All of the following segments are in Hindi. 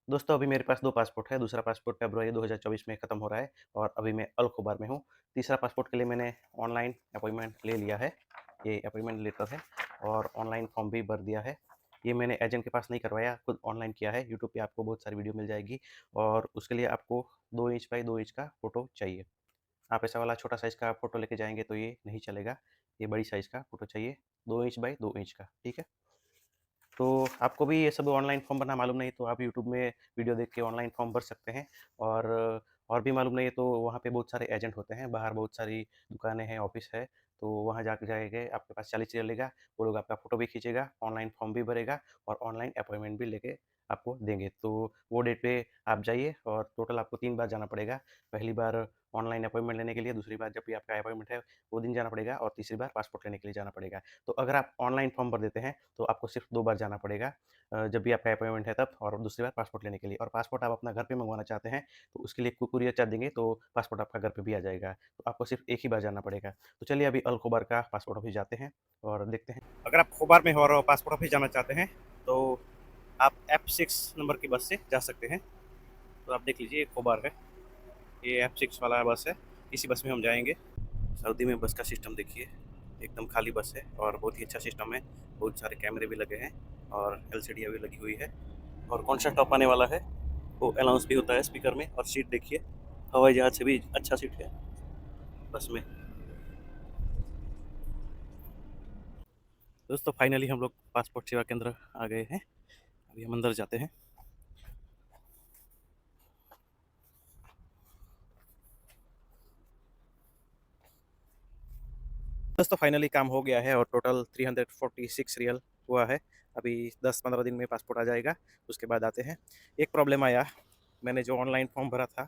दोस्तों अभी मेरे पास 2 पासपोर्ट है, दूसरा पासपोर्ट फ़रवरी 2024 में ख़त्म हो रहा है और अभी मैं अल खुबार में हूँ। तीसरा पासपोर्ट के लिए मैंने ऑनलाइन अपॉइंटमेंट ले लिया है, ये अपॉइंटमेंट लेटर है और ऑनलाइन फॉर्म भी भर दिया है। ये मैंने एजेंट के पास नहीं करवाया, खुद ऑनलाइन किया है, यूट्यूब पे आपको बहुत सारी वीडियो मिल जाएगी और उसके लिए आपको 2 इंच बाई 2 इंच का फ़ोटो चाहिए। आप ऐसा वाला छोटा साइज़ का फ़ोटो लेके जाएँगे तो ये नहीं चलेगा, ये बड़ी साइज़ का फ़ोटो चाहिए, 2 इंच बाई 2 इंच का, ठीक है? तो आपको भी ये सब ऑनलाइन फॉर्म भरना मालूम नहीं तो आप यूट्यूब में वीडियो देख के ऑनलाइन फॉर्म भर सकते हैं और और भी मालूम नहीं है तो वहाँ पे बहुत सारे एजेंट होते हैं, बाहर बहुत सारी दुकानें हैं, ऑफ़िस है, तो वहाँ जाके जाएँगे आपके पास चालीस चेयर लेगा, वो लोग आपका फ़ोटो भी खींचेगा, ऑनलाइन फॉर्म भी भरेगा और ऑनलाइन अपॉइंटमेंट भी लेके आपको देंगे। तो वो डेट पे आप जाइए और टोटल आपको 3 बार जाना पड़ेगा। पहली बार ऑनलाइन अपॉइंटमेंट लेने के लिए, दूसरी बार जब भी आपका अपॉइंटमेंट है, वो दिन जाना पड़ेगा और तीसरी बार पासपोर्ट लेने के लिए जाना पड़ेगा। तो अगर आप ऑनलाइन फॉर्म भर देते हैं, तो आपको सिर्फ़ 2 बार जाना पड़ेगा जब भी आपका अपॉइंटमेंट है तब और दूसरी बार पासपोर्ट लेने के लिए और पासपोर्ट आप अपना घर पे मँगवाना चाहते हैं, तो उसके लिए कुरियर चार्ज देंगे तो पासपोर्ट आपका घर पे भी आ जाएगा। तो आपको सिर्फ़ एक ही बार जाना पड़ेगा। तो चलिए अभी अल खुबार का पासपोर्ट ऑफिस जाते हैं और देखते हैं। अगर आप खुबार में हो और पासपोर्ट ऑफिस जाना चाहते हैं, तो आप F6 नंबर की बस से जा सकते हैं। तो आप देख लीजिए ये खुबार है, ये F6 वाला बस है, इसी बस में हम जाएँगे। सऊदी में बस का सिस्टम देखिए, एकदम खाली बस है और बहुत ही अच्छा सिस्टम है, बहुत सारे कैमरे भी लगे हैं और एलसीडियाँ भी लगी हुई है और कौन सा स्टॉप आने वाला है वो अनाउंस भी होता है स्पीकर में और सीट देखिए, हवाई जहाज़ से भी अच्छा सीट है बस में। दोस्तों फाइनली हम लोग पासपोर्ट सेवा केंद्र आ गए हैं, अभी हम अंदर जाते हैं। दोस्तों फाइनली काम हो गया है और टोटल 346 रियल हुआ है। अभी 10-15 दिन में पासपोर्ट आ जाएगा, उसके बाद आते हैं। एक प्रॉब्लम आया, मैंने जो ऑनलाइन फॉर्म भरा था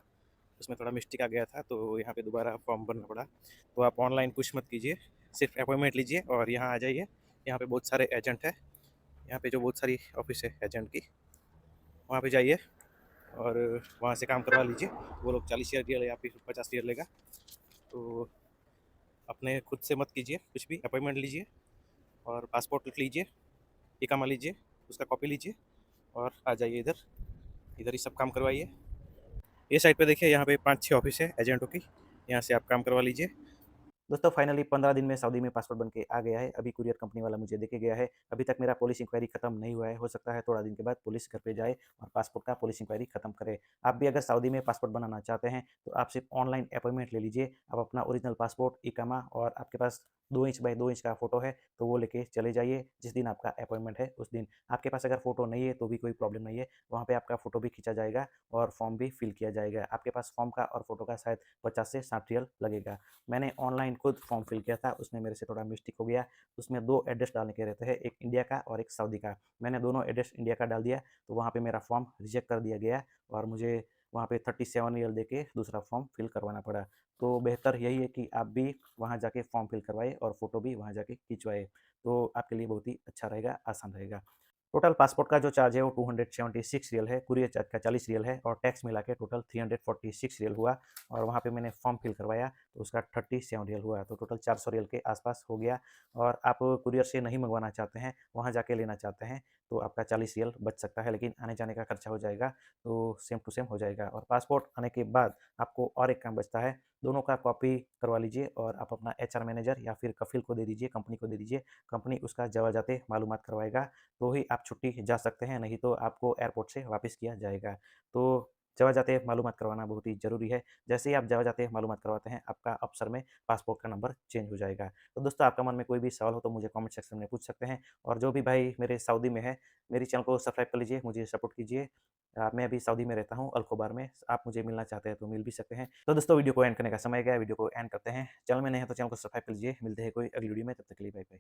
उसमें थोड़ा मिस्टेक आ गया था तो यहाँ पे दोबारा फॉर्म भरना पड़ा। तो आप ऑनलाइन कुछ मत कीजिए, सिर्फ अपॉइंटमेंट लीजिए और यहाँ आ जाइए। यहाँ पे बहुत सारे एजेंट हैं, यहाँ पे जो बहुत सारी ऑफिस है एजेंट की, वहाँ पे जाइए और वहाँ से काम करवा लीजिए। वो लोग 40 ईयर या फिर 50 ईयर लेगा, तो अपने खुद से मत कीजिए कुछ भी, अपॉइंटमेंट लीजिए और पासपोर्ट लिख लीजिए, इकामा लीजिए, उसका कॉपी लीजिए और आ जाइए इधर, इधर ही सब काम करवाइए। ये साइड पे देखिए, यहाँ पे 5-6 ऑफिस है एजेंटों की, यहाँ से आप काम करवा लीजिए। दोस्तों फाइनली 15 दिन में सऊदी में पासपोर्ट बन के आ गया है। अभी कुरियर कंपनी वाला मुझे देके गया है। अभी तक मेरा पुलिस इंक्वायरी खत्म नहीं हुआ है। हो सकता है थोड़ा दिन के बाद पुलिस घर पे जाए और पासपोर्ट का पुलिस इंक्वायरी खत्म करे। आप भी अगर सऊदी में पासपोर्ट बनाना चाहते हैं तो आप सिर्फ ऑनलाइन अपॉइंटमेंट ले लीजिए। आप अपना ओरिजिनल पासपोर्ट, इकामा और आपके पास 2 इंच बाई 2 इंच का फ़ोटो है तो वो लेके चले जाइए। जिस दिन आपका अपॉइंटमेंट है उस दिन। आपके पास अगर फ़ोटो नहीं है तो भी कोई प्रॉब्लम नहीं है। वहाँ पे आपका फ़ोटो भी खींचा जाएगा और फॉर्म भी फिल किया जाएगा। आपके पास फॉर्म का और फ़ोटो का शायद 50 से 60 रियल लगेगा। मैंने ऑनलाइन खुद फॉर्म फिल किया था, उसमें मेरे से थोड़ा मिस्टेक हो गया। उसमें 2 एड्रेस डालने के रहते हैं, एक इंडिया का और एक सऊदी का। मैंने दोनों एड्रेस इंडिया का डाल दिया, तो वहाँ पे मेरा फॉर्म रिजेक्ट कर दिया गया और मुझे वहाँ पे 37 रियल देके दूसरा फॉर्म फिल करवाना पड़ा। तो बेहतर यही है कि आप भी वहाँ जाके फॉर्म फिल करवाएँ और फ़ोटो भी वहाँ जाके खिंचवाएँ, तो आपके लिए बहुत ही अच्छा रहेगा, आसान रहेगा। टोटल पासपोर्ट का जो चार्ज है वो 276 रियल है, कुरियर चार्ज का 40 रियल है और टैक्स मिला के टोटल 346 रियल हुआ और वहाँ पे मैंने फॉर्म फिल करवाया तो उसका 37 रियल हुआ, तो टोटल 400 रियल के आसपास हो गया। और आप कुरियर से नहीं मंगवाना चाहते हैं, वहाँ जाके लेना चाहते हैं तो आपका 40 रियल बच सकता है, लेकिन आने जाने का खर्चा हो जाएगा तो सेम टू सेम हो जाएगा। और पासपोर्ट आने के बाद आपको और एक काम बचता है, दोनों का कॉपी करवा लीजिए और आप अपना एचआर मैनेजर या फिर कफिल को दे दीजिए, कंपनी को दे दीजिए। कंपनी उसका जवा जाते मालूमात करवाएगा तो ही आप छुट्टी जा सकते हैं, नहीं तो आपको एयरपोर्ट से वापस किया जाएगा। तो जगह जाते मालूमात करवाना बहुत ही ज़रूरी है। जैसे ही आप जगह जाते मालूमात करवाते हैं, आपका अफ़सर में पासपोर्ट का नंबर चेंज हो जाएगा। तो दोस्तों आपका मन में कोई भी सवाल हो तो मुझे कमेंट सेक्शन में पूछ सकते हैं और जो भी भाई मेरे सऊदी में है, मेरे चैनल को सब्सक्राइब कर लीजिए, मुझे सपोर्ट कीजिए। मैं अभी सऊदी में रहता हूँ, अल खुबार में। आप मुझे मिलना चाहते हैं तो मिल भी सकते हैं। तो दोस्तों वीडियो को एंड करने का समय गया, वीडियो को एंड करते हैं। चैनल में नए हैं तो चैनल को सब्सक्राइब कर लीजिए। मिलते हैं कोई अगली वीडियो में, तब तक के लिए बाय बाय।